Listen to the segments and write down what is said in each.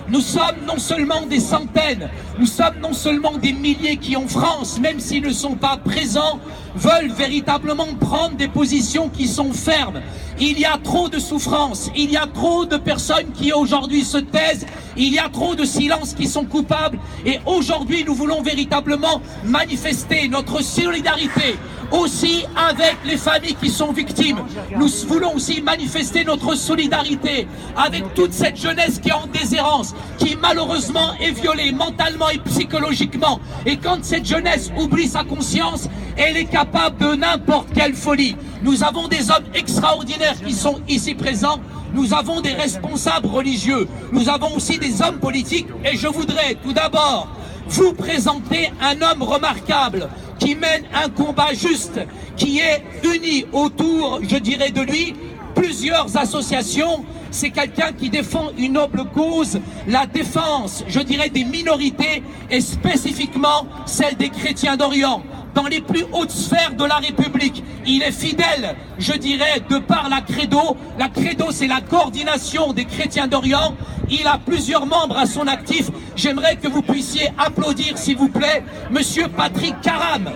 Nous sommes non seulement des centaines, nous sommes non seulement des milliers qui en France, même s'ils ne sont pas présents, veulent véritablement prendre des positions qui sont fermes. Il y a trop de souffrance, il y a trop de personnes qui aujourd'hui se taisent, il y a trop de silences qui sont coupables et aujourd'hui nous voulons véritablement manifester notre solidarité aussi avec les familles qui sont victimes. Nous voulons aussi manifester notre solidarité avec toute cette jeunesse qui est en déshérence, qui malheureusement est violée mentalement et psychologiquement. Et quand cette jeunesse oublie sa conscience, elle est capable de n'importe quelle folie. Nous avons des hommes extraordinaires qui sont ici présents. Nous avons des responsables religieux. Nous avons aussi des hommes politiques. Et je voudrais tout d'abord vous présenter un homme remarquable qui mène un combat juste, qui est uni autour, je dirais, de lui, plusieurs associations. C'est quelqu'un qui défend une noble cause, la défense, je dirais, des minorités et spécifiquement celle des chrétiens d'Orient. Dans les plus hautes sphères de la République, il est fidèle, je dirais, de par la Credo. La Credo, c'est la coordination des chrétiens d'Orient. Il a plusieurs membres à son actif. J'aimerais que vous puissiez applaudir, s'il vous plaît, Monsieur Patrick Karam.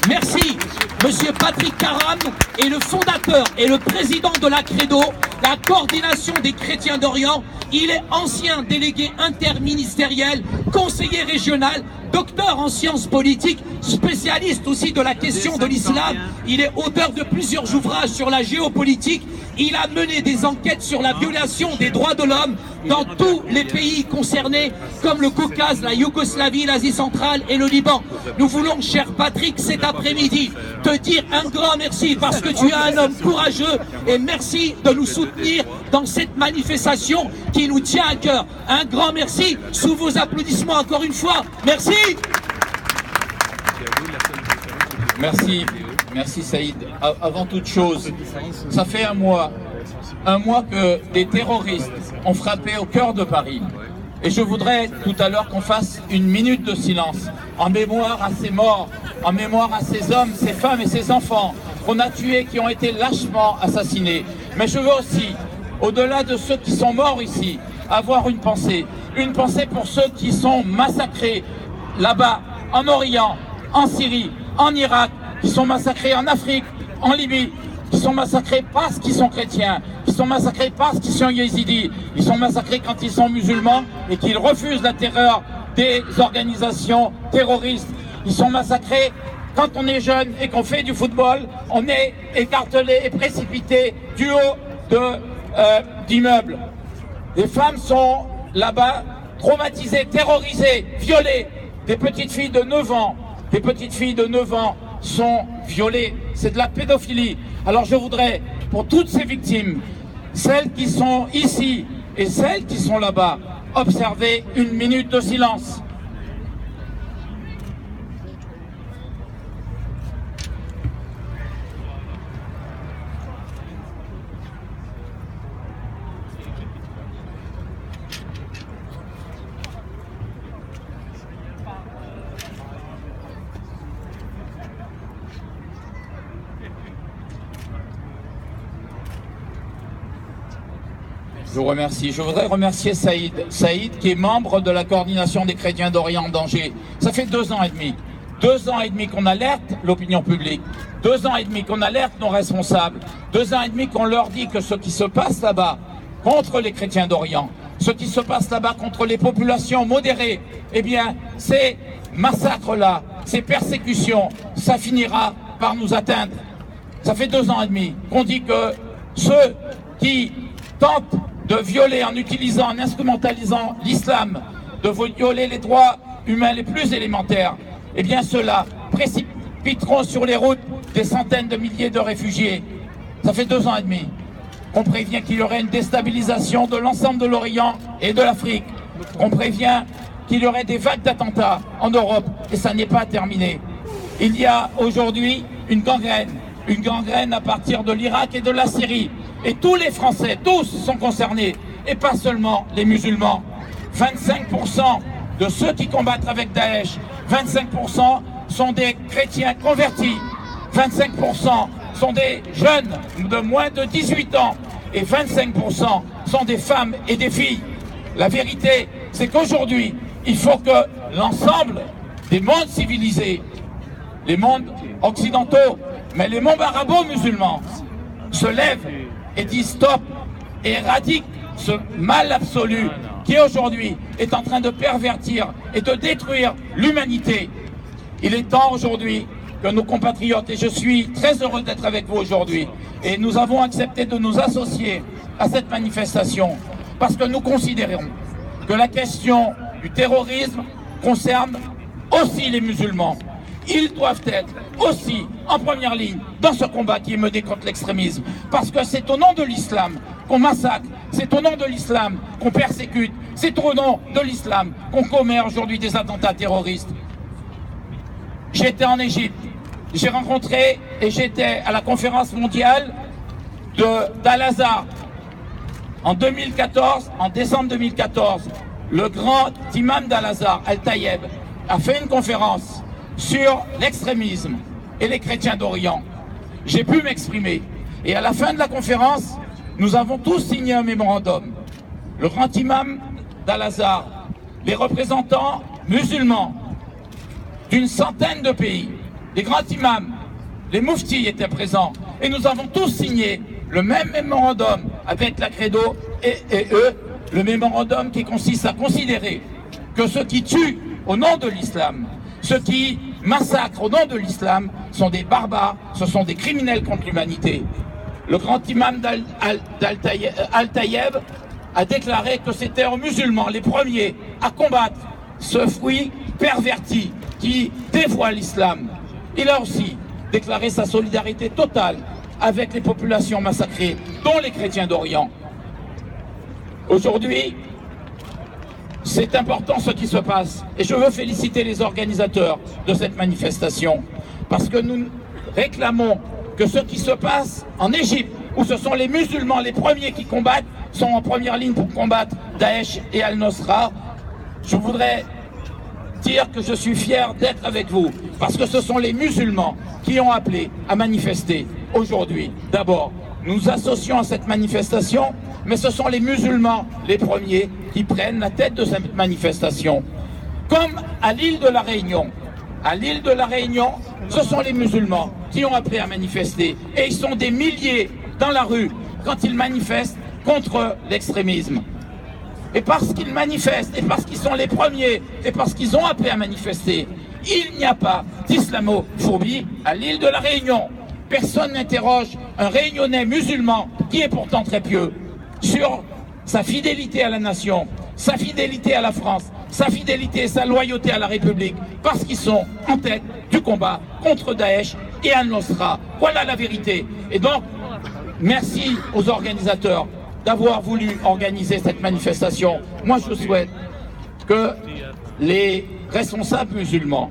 Merci. Monsieur Patrick Karam est le fondateur et le président de la Credo, la coordination des chrétiens d'Orient. Il est ancien délégué interministériel, conseiller régional, docteur en sciences politiques, spécialiste aussi de la question de l'islam. Il est auteur de plusieurs ouvrages sur la géopolitique. Il a mené des enquêtes sur la violation des droits de l'homme dans tous les pays concernés, comme le Caucase, la Yougoslavie, l'Asie centrale et le Liban. Nous voulons, cher Patrick, cet après-midi, te dire un grand merci parce que tu es un homme courageux et merci de nous soutenir dans cette manifestation qui nous tient à cœur. Un grand merci, sous vos applaudissements encore une fois. Merci. Merci Saïd. Avant toute chose, ça fait un mois que des terroristes ont frappé au cœur de Paris. Et je voudrais tout à l'heure qu'on fasse une minute de silence en mémoire à ces morts, en mémoire à ces hommes, ces femmes et ces enfants qu'on a tués, qui ont été lâchement assassinés. Mais je veux aussi, au-delà de ceux qui sont morts ici, avoir une pensée pour ceux qui sont massacrés là-bas, en Orient, en Syrie, en Irak, qui sont massacrés en Afrique, en Libye, qui sont massacrés parce qu'ils sont chrétiens, qui sont massacrés parce qu'ils sont yézidis, ils sont massacrés quand ils sont musulmans et qu'ils refusent la terreur des organisations terroristes. Ils sont massacrés quand on est jeune et qu'on fait du football, on est écartelé et précipité du haut d'immeubles. Les femmes sont là-bas traumatisées, terrorisées, violées. Des petites filles de 9 ans, sont violées. C'est de la pédophilie. Alors je voudrais, pour toutes ces victimes, celles qui sont ici et celles qui sont là-bas, observer une minute de silence. Je vous remercie. Je voudrais remercier Saïd. Saïd qui est membre de la coordination des chrétiens d'Orient en danger. Ça fait 2 ans et demi. 2 ans et demi qu'on alerte l'opinion publique. 2 ans et demi qu'on alerte nos responsables. 2 ans et demi qu'on leur dit que ce qui se passe là-bas contre les chrétiens d'Orient, ce qui se passe là-bas contre les populations modérées, eh bien, ces massacres-là, ces persécutions, ça finira par nous atteindre. Ça fait 2 ans et demi qu'on dit que ceux qui tentent de violer en utilisant, en instrumentalisant l'islam, de violer les droits humains les plus élémentaires, eh bien ceux-là précipiteront sur les routes des centaines de milliers de réfugiés. Ça fait 2 ans et demi qu'on prévient qu'il y aurait une déstabilisation de l'ensemble de l'Orient et de l'Afrique, qu'on prévient qu'il y aurait des vagues d'attentats en Europe, et ça n'est pas terminé. Il y a aujourd'hui une gangrène à partir de l'Irak et de la Syrie. Et tous les Français, tous sont concernés, et pas seulement les musulmans. 25% de ceux qui combattent avec Daesh, 25% sont des chrétiens convertis, 25% sont des jeunes de moins de 18 ans, et 25% sont des femmes et des filles. La vérité, c'est qu'aujourd'hui, il faut que l'ensemble des mondes civilisés, les mondes occidentaux, mais les mondes arabo-musulmans, se lèvent et disent stop et éradiquent ce mal absolu qui aujourd'hui est en train de pervertir et de détruire l'humanité. Il est temps aujourd'hui que nos compatriotes, et je suis très heureux d'être avec vous aujourd'hui, et nous avons accepté de nous associer à cette manifestation parce que nous considérons que la question du terrorisme concerne aussi les musulmans. Ils doivent être aussi en première ligne dans ce combat qui est mené contre l'extrémisme. Parce que c'est au nom de l'islam qu'on massacre, c'est au nom de l'islam qu'on persécute, c'est au nom de l'islam qu'on commet aujourd'hui des attentats terroristes. J'étais en Égypte, j'ai rencontré et j'étais à la conférence mondiale d'Al-Azhar en 2014, en décembre 2014. Le grand imam d'Al-Azhar, Al-Tayeb, a fait une conférence sur l'extrémisme et les chrétiens d'Orient. J'ai pu m'exprimer. Et à la fin de la conférence, nous avons tous signé un mémorandum. Le grand imam d'Al-Azhar, les représentants musulmans d'une centaine de pays, les grands imams, les mouftis étaient présents. Et nous avons tous signé le même mémorandum avec la Credo et eux, le mémorandum qui consiste à considérer que ceux qui tuent au nom de l'islam, ceux qui massacrent au nom de l'islam sont des barbares, ce sont des criminels contre l'humanité. Le grand imam Al-Tayeb a déclaré que c'était aux musulmans les premiers à combattre ce fruit perverti qui dévoile l'islam. Il a aussi déclaré sa solidarité totale avec les populations massacrées, dont les chrétiens d'Orient. Aujourd'hui, c'est important ce qui se passe et je veux féliciter les organisateurs de cette manifestation parce que nous réclamons que ce qui se passe en Égypte, où ce sont les musulmans les premiers qui combattent, sont en première ligne pour combattre Daesh et Al-Nosra. Je voudrais dire que je suis fier d'être avec vous parce que ce sont les musulmans qui ont appelé à manifester aujourd'hui. D'abord, nous associons à cette manifestation, mais ce sont les musulmans les premiers qui prennent la tête de cette manifestation. Comme à l'île de la Réunion. À l'île de la Réunion, ce sont les musulmans qui ont appelé à manifester. Et ils sont des milliers dans la rue quand ils manifestent contre l'extrémisme. Et parce qu'ils manifestent, et parce qu'ils sont les premiers, et parce qu'ils ont appelé à manifester, il n'y a pas d'islamophobie à l'île de la Réunion. Personne n'interroge un Réunionnais musulman, qui est pourtant très pieux, sur sa fidélité à la nation, sa fidélité à la France, sa fidélité et sa loyauté à la République, parce qu'ils sont en tête du combat contre Daesh et Al-Nosra. Voilà la vérité. Et donc, merci aux organisateurs d'avoir voulu organiser cette manifestation. Moi, je souhaite que les responsables musulmans,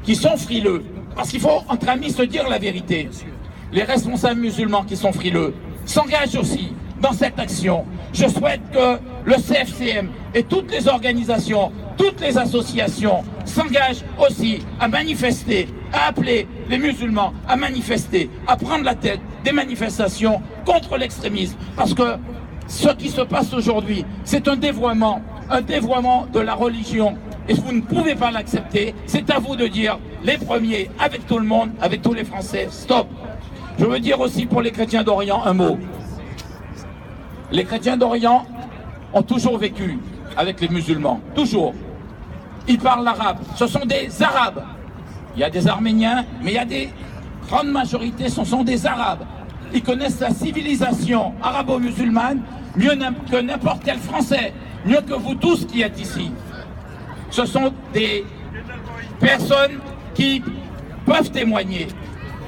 qui sont frileux, parce qu'il faut entre amis se dire la vérité, les responsables musulmans qui sont frileux s'engagent aussi dans cette action. Je souhaite que le CFCM et toutes les organisations, toutes les associations s'engagent aussi à manifester, à appeler les musulmans à manifester, à prendre la tête des manifestations contre l'extrémisme. Parce que ce qui se passe aujourd'hui, c'est un dévoiement de la religion. Et vous ne pouvez pas l'accepter. C'est à vous de dire, les premiers, avec tout le monde, avec tous les Français, stop. Je veux dire aussi pour les chrétiens d'Orient un mot. Les chrétiens d'Orient ont toujours vécu avec les musulmans, toujours. Ils parlent l'arabe, ce sont des arabes. Il y a des arméniens, mais il y a des grandes majorités, ce sont des arabes. Ils connaissent la civilisation arabo-musulmane mieux que n'importe quel Français, mieux que vous tous qui êtes ici. Ce sont des personnes qui peuvent témoigner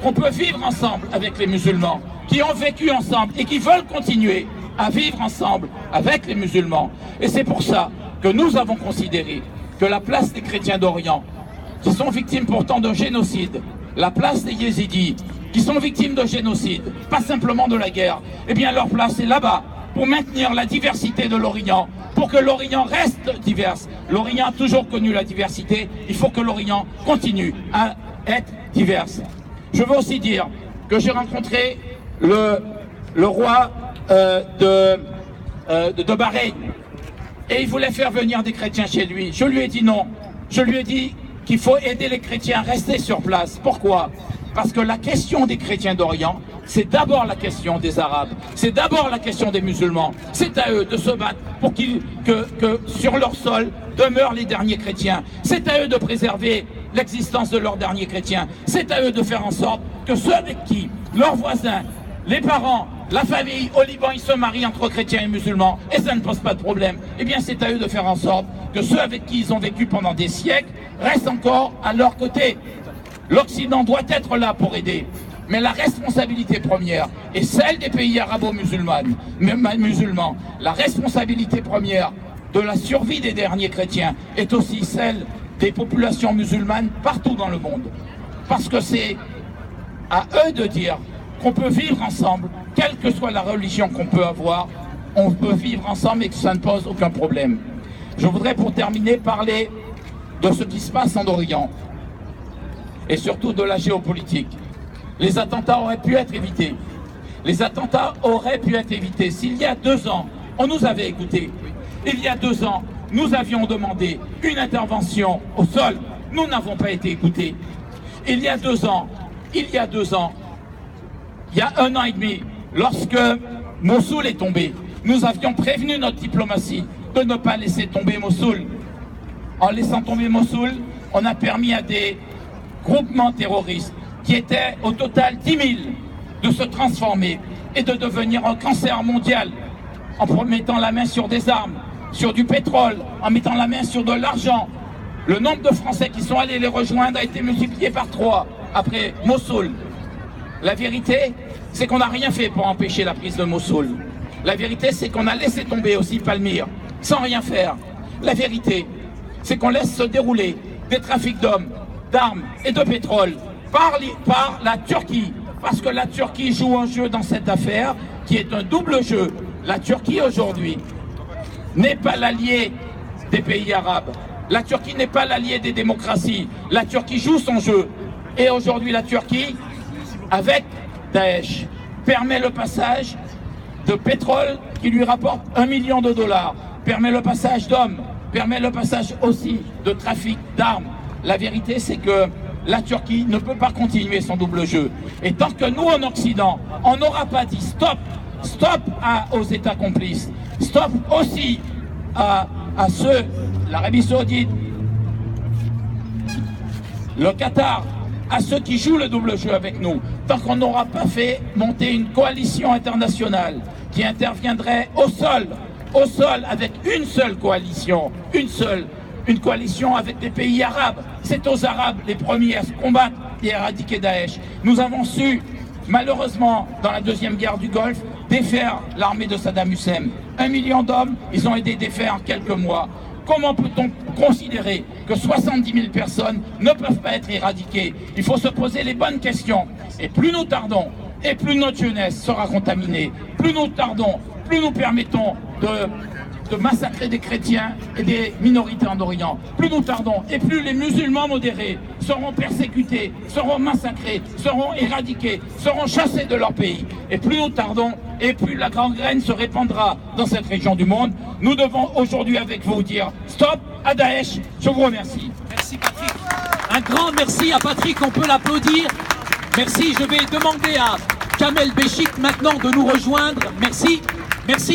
qu'on peut vivre ensemble avec les musulmans, qui ont vécu ensemble et qui veulent continuer à vivre ensemble avec les musulmans. Et c'est pour ça que nous avons considéré que la place des chrétiens d'Orient, qui sont victimes pourtant d'un génocide, la place des yézidis, qui sont victimes de génocide, pas simplement de la guerre, eh bien leur place est là-bas, pour maintenir la diversité de l'Orient, pour que l'Orient reste divers. L'Orient a toujours connu la diversité, il faut que l'Orient continue à être divers. Je veux aussi dire que j'ai rencontré le roi de Bahreïn, et il voulait faire venir des chrétiens chez lui. Je lui ai dit non. Je lui ai dit qu'il faut aider les chrétiens à rester sur place. Pourquoi? Parce que la question des chrétiens d'Orient, c'est d'abord la question des Arabes, c'est d'abord la question des musulmans. C'est à eux de se battre pour que sur leur sol demeurent les derniers chrétiens. C'est à eux de préserver l'existence de leurs derniers chrétiens. C'est à eux de faire en sorte que ceux avec qui, leurs voisins, les parents, la famille, au Liban, ils se marient entre chrétiens et musulmans, et ça ne pose pas de problème. Eh bien, c'est à eux de faire en sorte que ceux avec qui ils ont vécu pendant des siècles restent encore à leur côté. L'Occident doit être là pour aider. Mais la responsabilité première est celle des pays arabo-musulmans. La responsabilité première de la survie des derniers chrétiens est aussi celle des populations musulmanes partout dans le monde. Parce que c'est à eux de dire qu'on peut vivre ensemble, quelle que soit la religion qu'on peut avoir, on peut vivre ensemble et que ça ne pose aucun problème. Je voudrais pour terminer parler de ce qui se passe en Orient et surtout de la géopolitique. Les attentats auraient pu être évités. Les attentats auraient pu être évités. S'il y a 2 ans, on nous avait écoutés. Il y a 2 ans, nous avions demandé une intervention au sol. Nous n'avons pas été écoutés. Il y a 2 ans, il y a 1 an et demi, lorsque Mossoul est tombé, nous avions prévenu notre diplomatie de ne pas laisser tomber Mossoul. En laissant tomber Mossoul, on a permis à des groupements terroristes qui étaient au total 10 000 de se transformer et de devenir un cancer mondial en mettant la main sur des armes, sur du pétrole, en mettant la main sur de l'argent. Le nombre de Français qui sont allés les rejoindre a été multiplié par 3 après Mossoul. La vérité, c'est qu'on n'a rien fait pour empêcher la prise de Mossoul. La vérité, c'est qu'on a laissé tomber aussi Palmyre, sans rien faire. La vérité, c'est qu'on laisse se dérouler des trafics d'hommes, d'armes et de pétrole par la Turquie. Parce que la Turquie joue un jeu dans cette affaire qui est un double jeu. La Turquie aujourd'hui n'est pas l'allié des pays arabes. La Turquie n'est pas l'allié des démocraties. La Turquie joue son jeu. Et aujourd'hui, la Turquie, avec Daesh, permet le passage de pétrole qui lui rapporte $1 million, permet le passage d'hommes, permet le passage aussi de trafic d'armes. La vérité, c'est que la Turquie ne peut pas continuer son double jeu. Et tant que nous, en Occident, on n'aura pas dit stop, stop aux États complices, stop aussi à ceux, l'Arabie Saoudite, le Qatar, à ceux qui jouent le double jeu avec nous, tant qu'on n'aura pas fait monter une coalition internationale qui interviendrait au sol avec une seule coalition, une coalition avec des pays arabes. C'est aux Arabes les premiers à se combattre et à éradiquer Daesh. Nous avons su, malheureusement, dans la deuxième guerre du Golfe, défaire l'armée de Saddam Hussein. 1 million d'hommes, ils ont aidé à défaire en quelques mois. Comment peut-on considérer que 70 000 personnes ne peuvent pas être éradiquées? Il faut se poser les bonnes questions. Et plus nous tardons, et plus notre jeunesse sera contaminée. Plus nous tardons, plus nous permettons de massacrer des chrétiens et des minorités en Orient. Plus nous tardons, et plus les musulmans modérés seront persécutés, seront massacrés, seront éradiqués, seront chassés de leur pays. Et plus nous tardons, et plus la gangrène se répandra dans cette région du monde. Nous devons aujourd'hui avec vous dire stop à Daesh. Je vous remercie. Merci Patrick. Un grand merci à Patrick, on peut l'applaudir. Merci, je vais demander à Kamel Béchik maintenant de nous rejoindre. Merci. Merci.